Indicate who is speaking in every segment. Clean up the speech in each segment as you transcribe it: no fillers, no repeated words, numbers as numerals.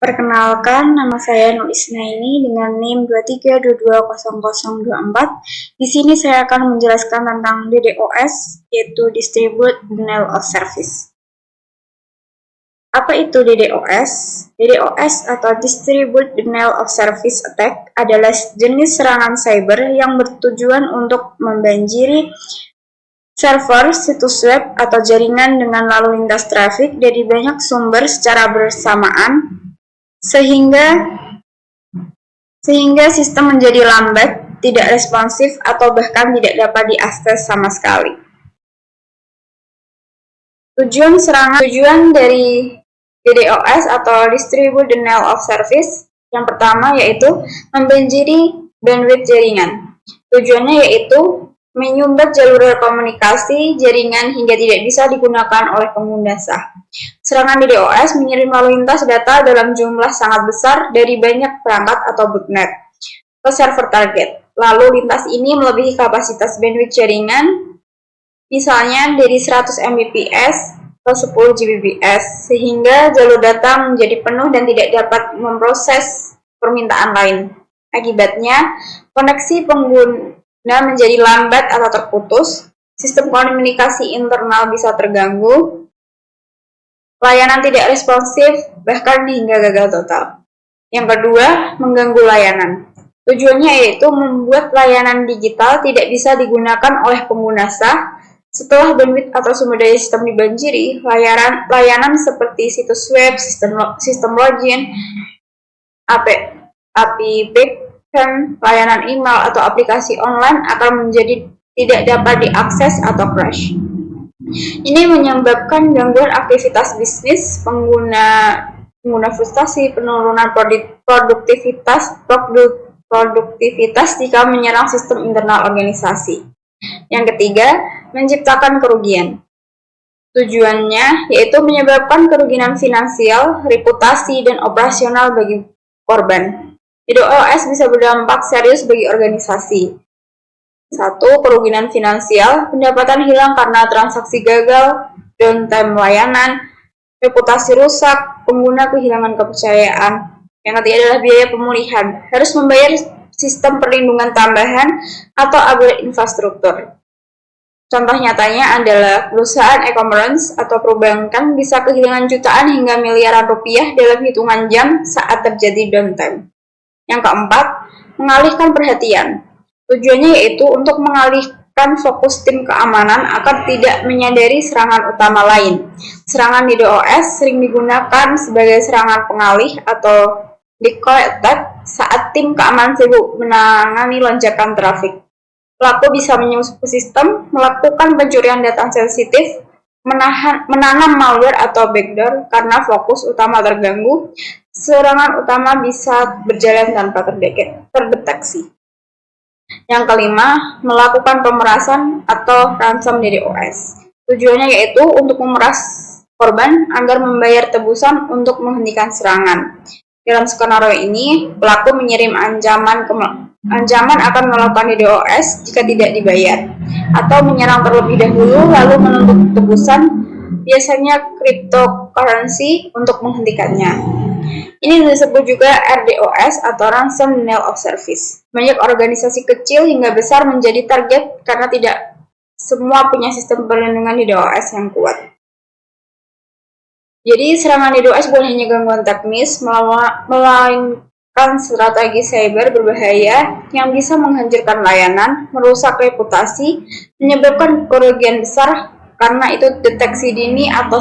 Speaker 1: Perkenalkan, nama saya Nur Isnaini dengan NIM 23220024. Di sini saya akan menjelaskan tentang DDoS, yaitu Distributed Denial of Service. Apa itu DDoS? DDoS atau Distributed Denial of Service Attack adalah jenis serangan cyber yang bertujuan untuk membanjiri server, situs web, atau jaringan dengan lalu lintas trafik dari banyak sumber secara bersamaan, sehingga sistem menjadi lambat, tidak responsif, atau bahkan tidak dapat diakses sama sekali. Tujuan dari DDoS atau Distributed Denial of Service yang pertama yaitu membanjiri bandwidth jaringan. Tujuannya yaitu menyumbat jalur komunikasi jaringan hingga tidak bisa digunakan oleh pengguna sah. Serangan DDoS mengirim lalu lintas data dalam jumlah sangat besar dari banyak perangkat atau botnet ke server target. Lalu lintas ini melebihi kapasitas bandwidth jaringan, misalnya dari 100 Mbps ke 10 Gbps, sehingga jalur data menjadi penuh dan tidak dapat memproses permintaan lain. Akibatnya, koneksi pengguna menjadi lambat atau terputus, sistem komunikasi internal bisa terganggu, layanan tidak responsif, bahkan hingga gagal total. Yang kedua, mengganggu layanan. Tujuannya yaitu membuat layanan digital tidak bisa digunakan oleh pengguna sah. Setelah bandwidth atau sumber daya sistem dibanjiri, layanan seperti situs web, sistem login, API backend, layanan email, atau aplikasi online akan menjadi tidak dapat diakses atau crash. Ini menyebabkan gangguan aktivitas bisnis, pengguna frustasi, penurunan produktivitas jika menyerang sistem internal organisasi. Yang ketiga, menciptakan kerugian. Tujuannya yaitu menyebabkan kerugian finansial, reputasi, dan operasional bagi korban. DDoS bisa berdampak serius bagi organisasi. 1. Kerugian finansial, pendapatan hilang karena transaksi gagal, downtime layanan, reputasi rusak, pengguna kehilangan kepercayaan. Yang ketiga adalah biaya pemulihan, harus membayar sistem perlindungan tambahan atau upgrade infrastruktur. Contoh nyatanya adalah perusahaan e-commerce atau perbankan bisa kehilangan jutaan hingga miliaran rupiah dalam hitungan jam saat terjadi downtime. Yang keempat, mengalihkan perhatian. Tujuannya yaitu untuk mengalihkan fokus tim keamanan agar tidak menyadari serangan utama lain. Serangan DDoS sering digunakan sebagai serangan pengalih atau decoy attack saat tim keamanan sibuk menangani lonjakan trafik. Pelaku bisa menyusup ke sistem, melakukan pencurian data sensitif, menanam malware atau backdoor karena fokus utama terganggu. Serangan utama bisa berjalan tanpa terdeteksi. Yang kelima, melakukan pemerasan atau ransom DDoS. Tujuannya yaitu untuk memeras korban agar membayar tebusan untuk menghentikan serangan. Dalam skenario ini, pelaku mengirim ancaman akan melakukan DDoS jika tidak dibayar, atau menyerang terlebih dahulu lalu menuntut tebusan, biasanya cryptocurrency, untuk menghentikannya. Ini disebut juga RDoS atau Ransom Denial of Service. Banyak organisasi kecil hingga besar menjadi target karena tidak semua punya sistem perlindungan DDoS yang kuat. Jadi serangan DDoS bukan hanya gangguan teknis, melainkan strategi cyber berbahaya yang bisa menghancurkan layanan, merusak reputasi, menyebabkan kerugian besar karena itu deteksi dini atau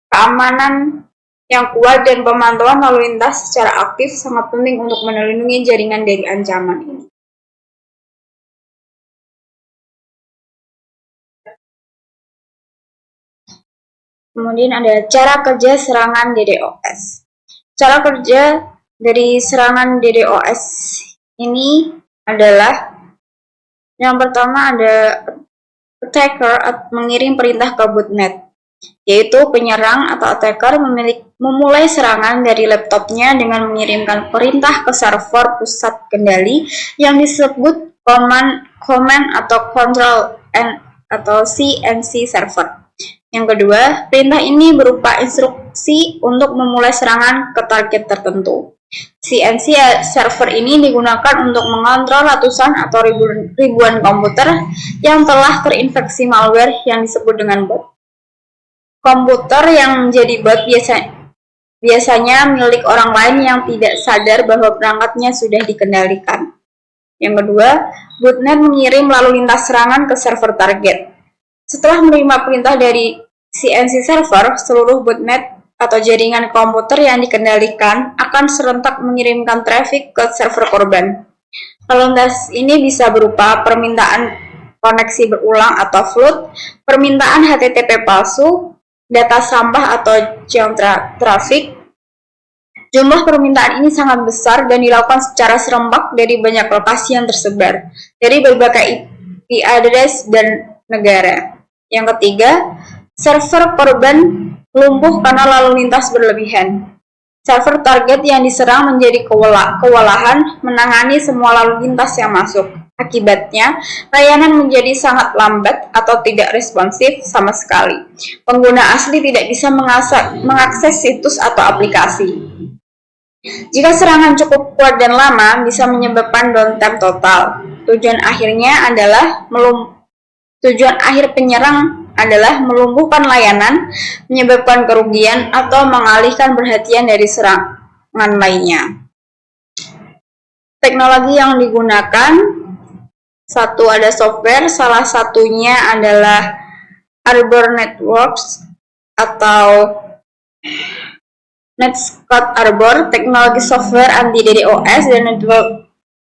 Speaker 1: keamanan yang kuat dan pemantauan lalu lintas secara aktif sangat penting untuk melindungi jaringan dari ancaman ini. Kemudian ada cara kerja serangan DDoS. Cara kerja dari serangan DDoS ini adalah yang pertama ada attacker mengirim perintah ke botnet, yaitu penyerang atau attacker memulai serangan dari laptopnya dengan mengirimkan perintah ke server pusat kendali yang disebut command atau control atau CNC server. Yang kedua, perintah ini berupa instruksi untuk memulai serangan ke target tertentu. CNC server ini digunakan untuk mengontrol ratusan atau ribuan komputer yang telah terinfeksi malware yang disebut dengan bot. Komputer yang menjadi bot biasanya milik orang lain yang tidak sadar bahwa perangkatnya sudah dikendalikan. Yang kedua, botnet mengirim lalu lintas serangan ke server target. Setelah menerima perintah dari CNC server, seluruh botnet atau jaringan komputer yang dikendalikan akan serentak mengirimkan traffic ke server korban. Lalu lintas ini bisa berupa permintaan koneksi berulang atau flood, permintaan HTTP palsu, data sampah atau junk traffic. Jumlah permintaan ini sangat besar dan dilakukan secara serempak dari banyak lokasi yang tersebar, dari berbagai IP address dan negara. Yang ketiga, server korban lumpuh karena lalu lintas berlebihan. Server target yang diserang menjadi kewalahan menangani semua lalu lintas yang masuk. Akibatnya, layanan menjadi sangat lambat atau tidak responsif sama sekali. Pengguna asli tidak bisa mengakses situs atau aplikasi. Jika serangan cukup kuat dan lama, bisa menyebabkan downtime total. Tujuan akhir penyerang adalah melumpuhkan layanan, menyebabkan kerugian, atau mengalihkan perhatian dari serangan lainnya. Teknologi yang digunakan, satu ada software, salah satunya adalah Arbor Networks atau Netscout Arbor, teknologi software anti DDoS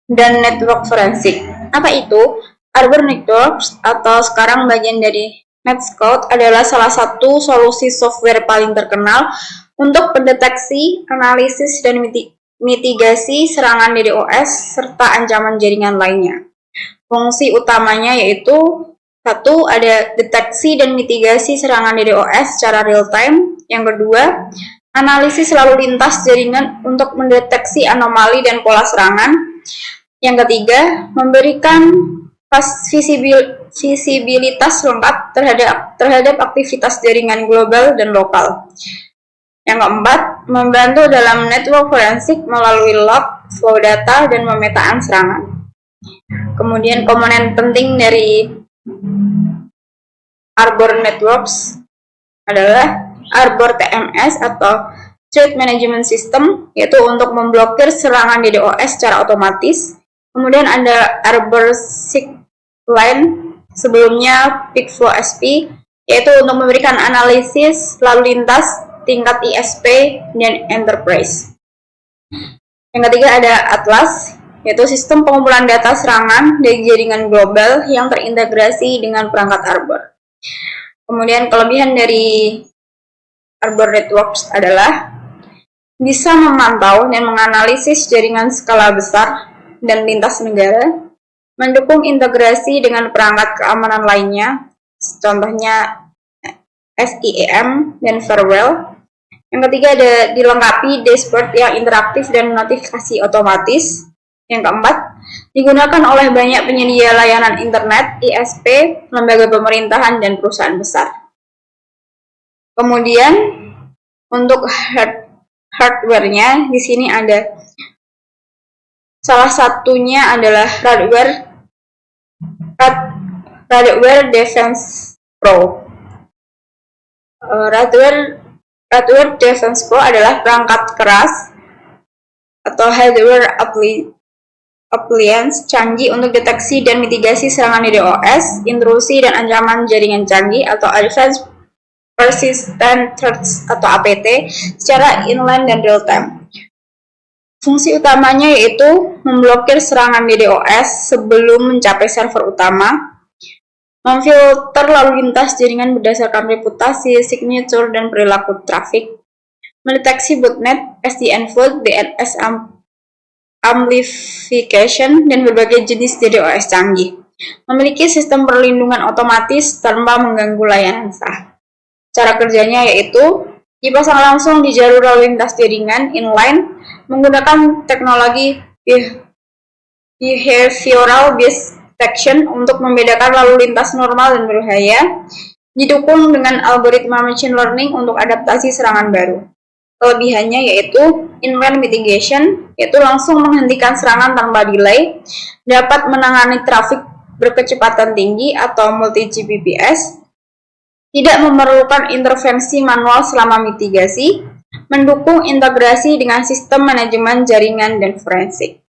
Speaker 1: dan network forensik. Apa itu? Arbor Networks atau sekarang bagian dari Netscout adalah salah satu solusi software paling terkenal untuk pendeteksi, analisis, dan mitigasi serangan DDoS serta ancaman jaringan lainnya. Fungsi utamanya yaitu satu, ada deteksi dan mitigasi serangan DDoS secara real time. Yang kedua, analisis lalu lintas jaringan untuk mendeteksi anomali dan pola serangan. Yang ketiga, memberikan visibilitas lengkap terhadap aktivitas jaringan global dan lokal. Yang keempat, membantu dalam network forensik melalui log, flow data, dan pemetaan serangan. Kemudian komponen penting dari Arbor Networks adalah Arbor TMS atau Threat Management System, yaitu untuk memblokir serangan DDoS secara otomatis. Kemudian ada Arbor Sigline, sebelumnya PeakFlow SP, yaitu untuk memberikan analisis lalu lintas tingkat ISP dan Enterprise. Yang ketiga ada Atlas, yaitu sistem pengumpulan data serangan dari jaringan global yang terintegrasi dengan perangkat Arbor. Kemudian kelebihan dari Arbor Networks adalah bisa memantau dan menganalisis jaringan skala besar dan lintas negara, mendukung integrasi dengan perangkat keamanan lainnya, contohnya SIEM dan firewall. Yang ketiga ada dilengkapi dashboard yang interaktif dan notifikasi otomatis. Yang keempat, digunakan oleh banyak penyedia layanan internet, ISP, lembaga pemerintahan, dan perusahaan besar. Kemudian untuk hardware-nya di sini ada salah satunya adalah Radware Defense Pro. Radware Defense Pro adalah perangkat keras atau hardware appliance canggih untuk deteksi dan mitigasi serangan DDoS, intrusi, dan ancaman jaringan canggih atau Advanced Persistent Threats atau APT secara inline dan real time. Fungsi utamanya yaitu memblokir serangan DDoS sebelum mencapai server utama, memfilter lalu lintas jaringan berdasarkan reputasi, signature, dan perilaku traffic, mendeteksi botnet, SDN flood, DNS amplification, dan berbagai jenis DDoS canggih, memiliki sistem perlindungan otomatis tanpa mengganggu layanan sah. Cara kerjanya yaitu dipasang langsung di jalur lalu lintas jaringan inline menggunakan teknologi behavioral based detection untuk membedakan lalu lintas normal dan berbahaya. didukung dengan algoritma machine learning untuk adaptasi serangan baru. Kelebihannya yaitu inline mitigation, yaitu langsung menghentikan serangan tanpa delay, dapat menangani trafik berkecepatan tinggi atau multi-GPPs, tidak memerlukan intervensi manual selama mitigasi, mendukung integrasi dengan sistem manajemen jaringan dan forensik.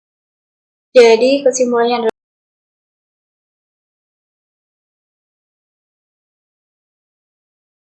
Speaker 1: Jadi kesimpulannya adalah